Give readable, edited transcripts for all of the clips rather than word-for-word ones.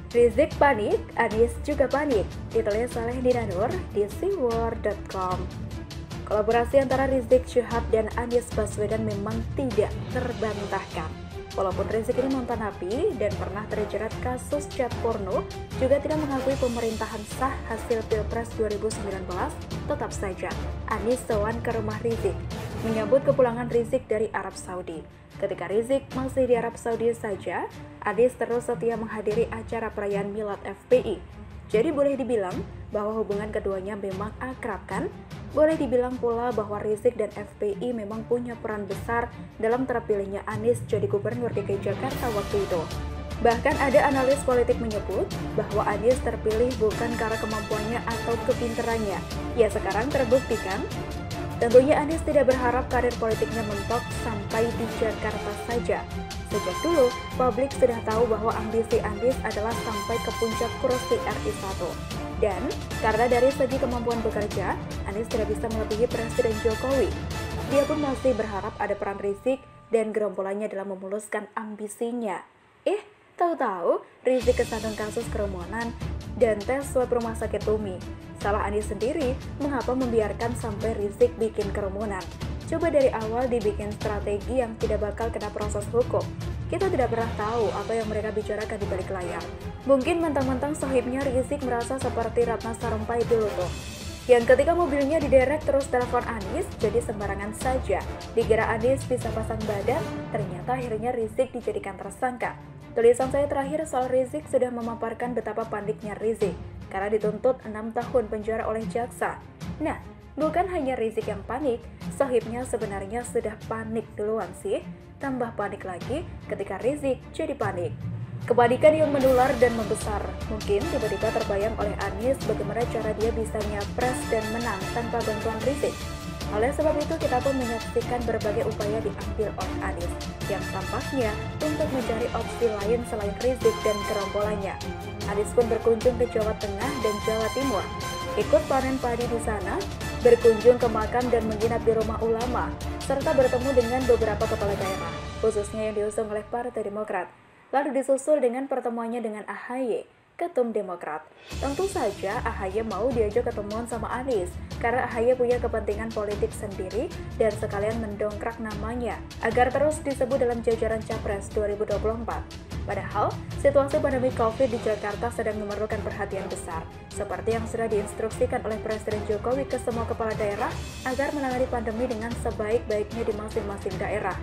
Rizik panik, Anies juga panik, ditulis oleh Nina Nur di siwar.com. Kolaborasi antara Rizik Syihab dan Anies Baswedan memang tidak terbantahkan. Walaupun Rizik ini mantan napi dan pernah terjerat kasus chat porno, juga tidak mengakui pemerintahan sah hasil Pilpres 2019, tetap saja Anies sowan ke rumah Rizik, menyambut kepulangan Rizik dari Arab Saudi. Ketika Rizik masih di Arab Saudi saja, Anies terus setia menghadiri acara perayaan Milad FPI. Jadi boleh dibilang bahwa hubungan keduanya memang akrab kan? Boleh dibilang pula bahwa Rizik dan FPI memang punya peran besar dalam terpilihnya Anies jadi gubernur DKI Jakarta waktu itu. Bahkan ada analis politik menyebut bahwa Anies terpilih bukan karena kemampuannya atau kepintarannya. Ya sekarang terbukti kan? Tentunya Anies tidak berharap karir politiknya mentok sampai di Jakarta saja. Sejak dulu, publik sudah tahu bahwa ambisi Anies adalah sampai ke puncak kursi RI 1. Dan karena dari segi kemampuan bekerja, Anies tidak bisa melebihi Presiden Jokowi. Dia pun masih berharap ada peran Rizik dan gerombolannya dalam memuluskan ambisinya. Tahu-tahu Rizik kesandung kasus kerumunan dan tes swab rumah sakit Umi. Salah Anies sendiri, mengapa membiarkan sampai Rizik bikin kerumunan? Coba dari awal dibikin strategi yang tidak bakal kena proses hukum. Kita tidak pernah tahu apa yang mereka bicarakan di balik layar. Mungkin mentang-mentang sahibnya Rizik merasa seperti Ratna Sarumpait dulu tuh, yang ketika mobilnya diderek terus telepon Anies, jadi sembarangan saja. Dikira Anies bisa pasang badan, ternyata akhirnya Rizik dijadikan tersangka. Tulisan saya terakhir soal Rizik sudah memaparkan betapa paniknya Rizik karena dituntut 6 tahun penjara oleh jaksa. Nah, bukan hanya Rizik yang panik, sahibnya sebenarnya sudah panik duluan sih. Tambah panik lagi ketika Rizik jadi panik. Kepanikan yang menular dan membesar. Mungkin tiba-tiba terbayang oleh Anies bagaimana cara dia bisa nyapres dan menang tanpa bantuan Rizik. Oleh sebab itu, kita pun menyaksikan berbagai upaya diambil oleh Anies yang tampaknya untuk mencari opsi lain selain Rizik dan gerombolannya. Anies pun berkunjung ke Jawa Tengah dan Jawa Timur, ikut panen padi di sana, berkunjung ke makam dan menginap di rumah ulama, serta bertemu dengan beberapa kepala daerah, khususnya yang diusung oleh Partai Demokrat. Lalu disusul dengan pertemuannya dengan AHY, Ketum Demokrat. Tentu saja AHY mau diajak ketemuan sama Anies, karena AHY punya kepentingan politik sendiri dan sekalian mendongkrak namanya agar terus disebut dalam jajaran Capres 2024. Padahal, situasi pandemi COVID di Jakarta sedang memerlukan perhatian besar, seperti yang sudah diinstruksikan oleh Presiden Jokowi ke semua kepala daerah agar menangani pandemi dengan sebaik-baiknya di masing-masing daerah.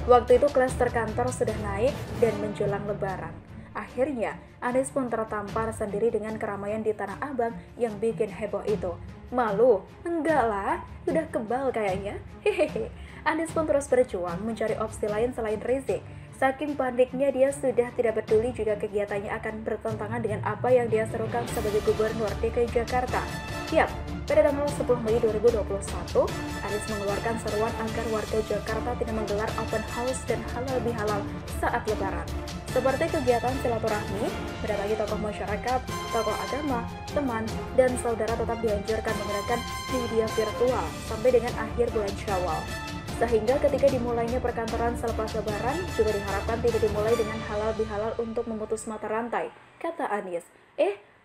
Waktu itu klaster kantor sudah naik dan menjelang Lebaran. Akhirnya, Anies pun tertampar sendiri dengan keramaian di Tanah Abang yang bikin heboh itu. Malu? Enggak lah, udah kebal kayaknya. Hehehe. Anies pun terus berjuang mencari opsi lain selain Rizik. Saking paniknya dia sudah tidak peduli jika kegiatannya akan bertentangan dengan apa yang dia serukan sebagai gubernur DKI Jakarta. Yap, pada tanggal 10 Mei 2021, Anies mengeluarkan seruan agar warga Jakarta tidak menggelar open house dan halal bihalal saat Lebaran. Seperti kegiatan silaturahmi, mendatangi tokoh masyarakat, tokoh agama, teman, dan saudara tetap dianjurkan menggunakan media virtual sampai dengan akhir bulan Syawal. Sehingga ketika dimulainya perkantoran selepas Lebaran, juga diharapkan tidak dimulai dengan halal bihalal untuk memutus mata rantai, kata Anies.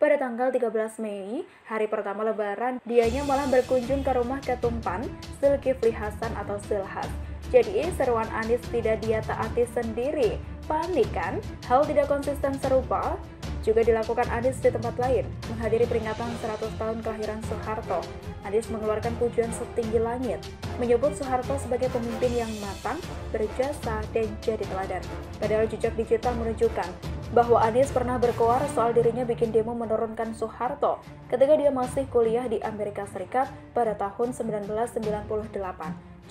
Pada tanggal 13 Mei, hari pertama Lebaran, dianya malah berkunjung ke rumah Ketum PAN, Zulkifli Hasan atau Zulhas. Jadi, seruan Anies tidak dia taati sendiri. Panik kan? Hal tidak konsisten serupa juga dilakukan Anies di tempat lain, menghadiri peringatan 100 tahun kelahiran Soeharto. Anies mengeluarkan pujian setinggi langit, menyebut Soeharto sebagai pemimpin yang matang, berjasa, dan jadi teladan. Padahal jejak digital menunjukkan bahwa Anies pernah berkoar soal dirinya bikin demo menurunkan Soeharto ketika dia masih kuliah di Amerika Serikat pada tahun 1998.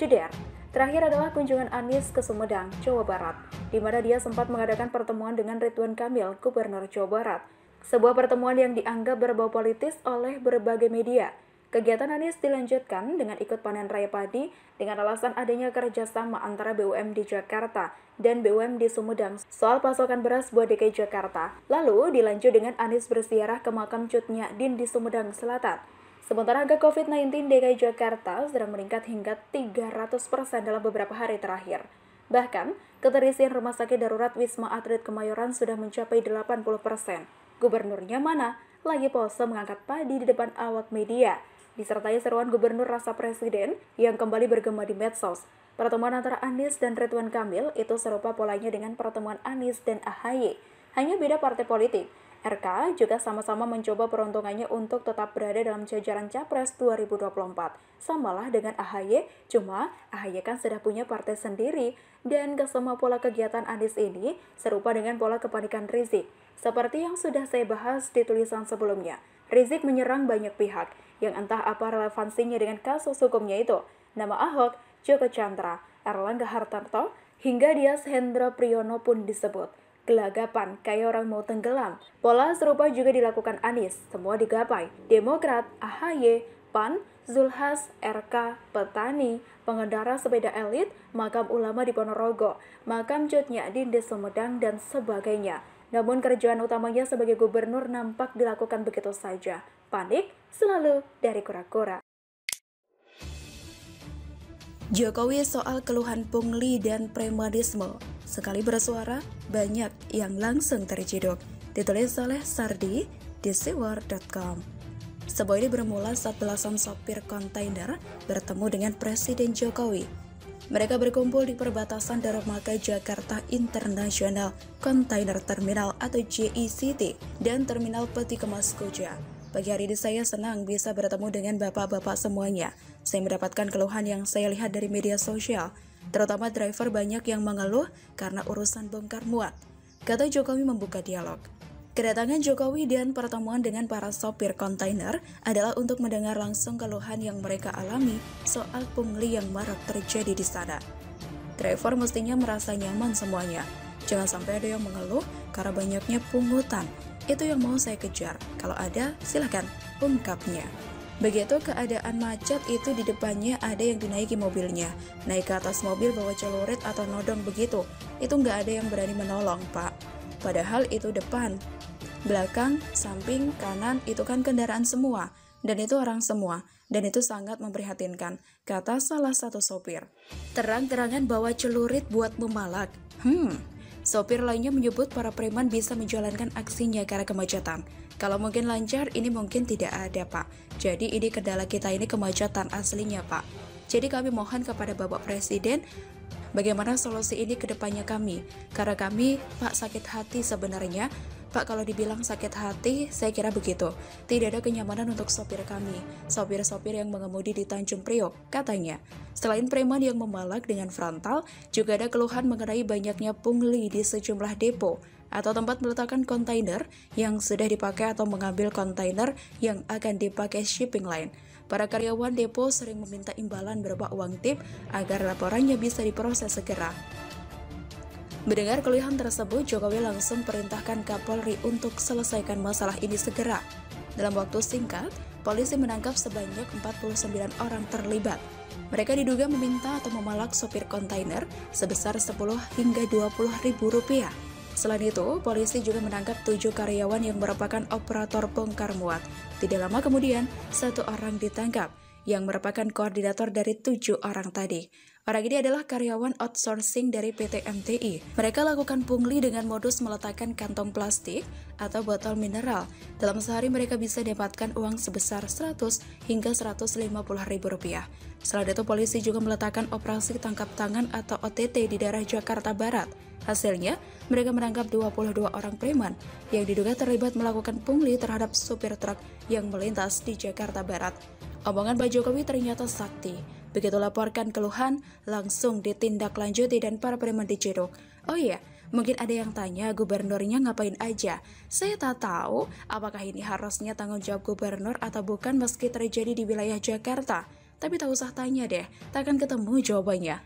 Jeder. Terakhir adalah kunjungan Anies ke Sumedang, Jawa Barat, di mana dia sempat mengadakan pertemuan dengan Ridwan Kamil, Gubernur Jawa Barat. Sebuah pertemuan yang dianggap berbau politis oleh berbagai media. Kegiatan Anies dilanjutkan dengan ikut panen raya padi dengan alasan adanya kerjasama antara BUMD Jakarta dan BUMD Sumedang soal pasokan beras buat DKI Jakarta. Lalu dilanjut dengan Anies berziarah ke makam Cut Nyak Dien di Sumedang Selatan. Sementara angka COVID-19 DKI Jakarta sedang meningkat hingga 300% dalam beberapa hari terakhir. Bahkan, keterisian rumah sakit darurat Wisma Atlet Kemayoran sudah mencapai 80%. Gubernurnya mana? Lagi pose mengangkat padi di depan awak media. Disertai seruan gubernur rasa presiden yang kembali bergema di medsos. Pertemuan antara Anies dan Ridwan Kamil itu serupa polanya dengan pertemuan Anies dan AHY. Hanya beda partai politik. RK juga sama-sama mencoba peruntungannya untuk tetap berada dalam jajaran Capres 2024. Samalah dengan AHY, cuma AHY kan sudah punya partai sendiri. Dan ke semua pola kegiatan Anies ini serupa dengan pola kepanikan Rizik. Seperti yang sudah saya bahas di tulisan sebelumnya, Rizik menyerang banyak pihak yang entah apa relevansinya dengan kasus hukumnya itu. Nama Ahok, Joko Chandra, Erlangga Hartarto, hingga Dias Hendro Priyono pun disebut. Gelagapan, kayak orang mau tenggelam. Pola serupa juga dilakukan Anies, semua digapai. Demokrat, AHY, PAN, Zulhas, RK, petani, pengendara sepeda elit, makam ulama di Ponorogo, makam Cut Nyadin di Sumedang, dan sebagainya. Namun kerjaan utamanya sebagai gubernur nampak dilakukan begitu saja. Panik selalu dari kura-kura. Jokowi soal keluhan pungli dan premanisme. Sekali bersuara, banyak yang langsung terciduk. Ditulis oleh Sardi di siwar.com. Sebuah ini bermula saat belasan sopir kontainer bertemu dengan Presiden Jokowi. Mereka berkumpul di perbatasan Dermaga Jakarta International Container Terminal atau JICT dan Terminal Peti Kemas Koja. Pagi hari ini saya senang bisa bertemu dengan bapak-bapak semuanya. Saya mendapatkan keluhan yang saya lihat dari media sosial, terutama driver banyak yang mengeluh karena urusan bongkar muat. Kata Jokowi membuka dialog. Kedatangan Jokowi dan pertemuan dengan para sopir kontainer adalah untuk mendengar langsung keluhan yang mereka alami soal pungli yang marak terjadi di sana. Driver mestinya merasa nyaman semuanya. Jangan sampai ada yang mengeluh karena banyaknya pungutan. Itu yang mau saya kejar. Kalau ada, silakan ungkapnya. Begitu keadaan macet itu di depannya ada yang dinaiki mobilnya. Naik ke atas mobil bawa celurit atau nodong begitu. Itu nggak ada yang berani menolong, Pak. Padahal itu depan, belakang, samping, kanan, itu kan kendaraan semua. Dan itu orang semua. Dan itu sangat memprihatinkan, kata salah satu sopir. Terang-terangan bawa celurit buat memalak. Sopir lainnya menyebut para preman bisa menjalankan aksinya karena kemacetan. Kalau mungkin lancar, ini mungkin tidak ada, Pak. Jadi ini kendala kita ini kemacetan aslinya, Pak. Jadi kami mohon kepada Bapak Presiden, bagaimana solusi ini ke depannya kami. Karena kami, Pak, sakit hati sebenarnya. Pak, kalau dibilang sakit hati, saya kira begitu. Tidak ada kenyamanan untuk sopir kami, sopir-sopir yang mengemudi di Tanjung Priok, katanya. Selain preman yang memalak dengan frontal, juga ada keluhan mengenai banyaknya pungli di sejumlah depo atau tempat meletakkan kontainer yang sudah dipakai atau mengambil kontainer yang akan dipakai shipping line. Para karyawan depo sering meminta imbalan berupa uang tip agar laporannya bisa diproses segera. Mendengar keluhan tersebut, Jokowi langsung perintahkan Kapolri untuk selesaikan masalah ini segera. Dalam waktu singkat, polisi menangkap sebanyak 49 orang terlibat. Mereka diduga meminta atau memalak sopir kontainer sebesar 10 hingga 20 ribu rupiah. Selain itu, polisi juga menangkap 7 karyawan yang merupakan operator bongkar muat. Tidak lama kemudian, 1 orang ditangkap, yang merupakan koordinator dari 7 orang tadi. Orang ini adalah karyawan outsourcing dari PT MTI. Mereka lakukan pungli dengan modus meletakkan kantong plastik atau botol mineral. Dalam sehari mereka bisa dapatkan uang sebesar 100 hingga 150 ribu rupiah. Selain itu, polisi juga meletakkan operasi tangkap tangan atau OTT di daerah Jakarta Barat. Hasilnya, mereka menangkap 22 orang preman yang diduga terlibat melakukan pungli terhadap supir truk yang melintas di Jakarta Barat. Omongan Pak Jokowi ternyata sakti. Begitu laporkan keluhan, langsung ditindaklanjuti dan para preman diciduk. Oh iya, mungkin ada yang tanya gubernurnya ngapain aja. Saya tak tahu apakah ini harusnya tanggung jawab gubernur atau bukan meski terjadi di wilayah Jakarta. Tapi tak usah tanya deh, takkan ketemu jawabannya.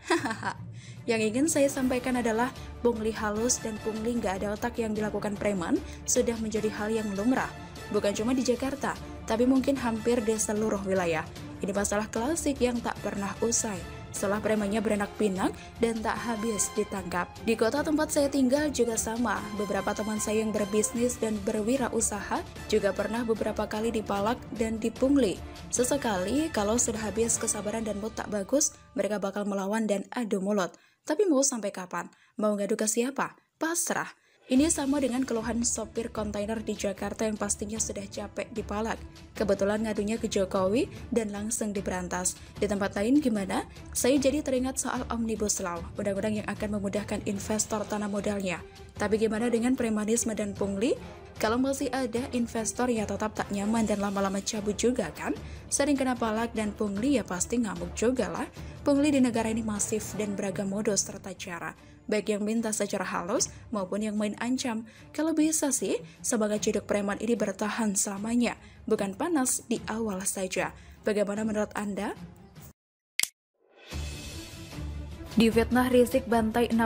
Yang ingin saya sampaikan adalah pungli halus dan pungli nggak ada otak yang dilakukan preman sudah menjadi hal yang lumrah. Bukan cuma di Jakarta, tapi mungkin hampir di seluruh wilayah. Ini masalah klasik yang tak pernah usai. Setelah premannya beranak pinak dan tak habis ditangkap. Di kota tempat saya tinggal juga sama. Beberapa teman saya yang berbisnis dan berwirausaha juga pernah beberapa kali dipalak dan dipungli. Sesekali kalau sudah habis kesabaran dan mood tak bagus, mereka bakal melawan dan adu mulut. Tapi mau sampai kapan? Mau ngadu ke siapa? Pasrah. Ini sama dengan keluhan sopir kontainer di Jakarta yang pastinya sudah capek dipalak. Kebetulan ngadunya ke Jokowi dan langsung diberantas. Di tempat lain gimana? Saya jadi teringat soal Omnibus Law, undang-undang yang akan memudahkan investor tanam modalnya. Tapi gimana dengan premanisme dan pungli? Kalau masih ada investor yang tetap tak nyaman dan lama-lama cabut juga kan? Sering kena palak dan pungli ya pasti ngamuk juga lah. Pungli di negara ini masif dan beragam modus serta cara. Baik yang minta secara halus maupun yang main ancam. Kalau bisa sih, sebagai ciduk preman ini bertahan selamanya, bukan panas di awal saja. Bagaimana menurut Anda? Difitnah Rizik bantai 6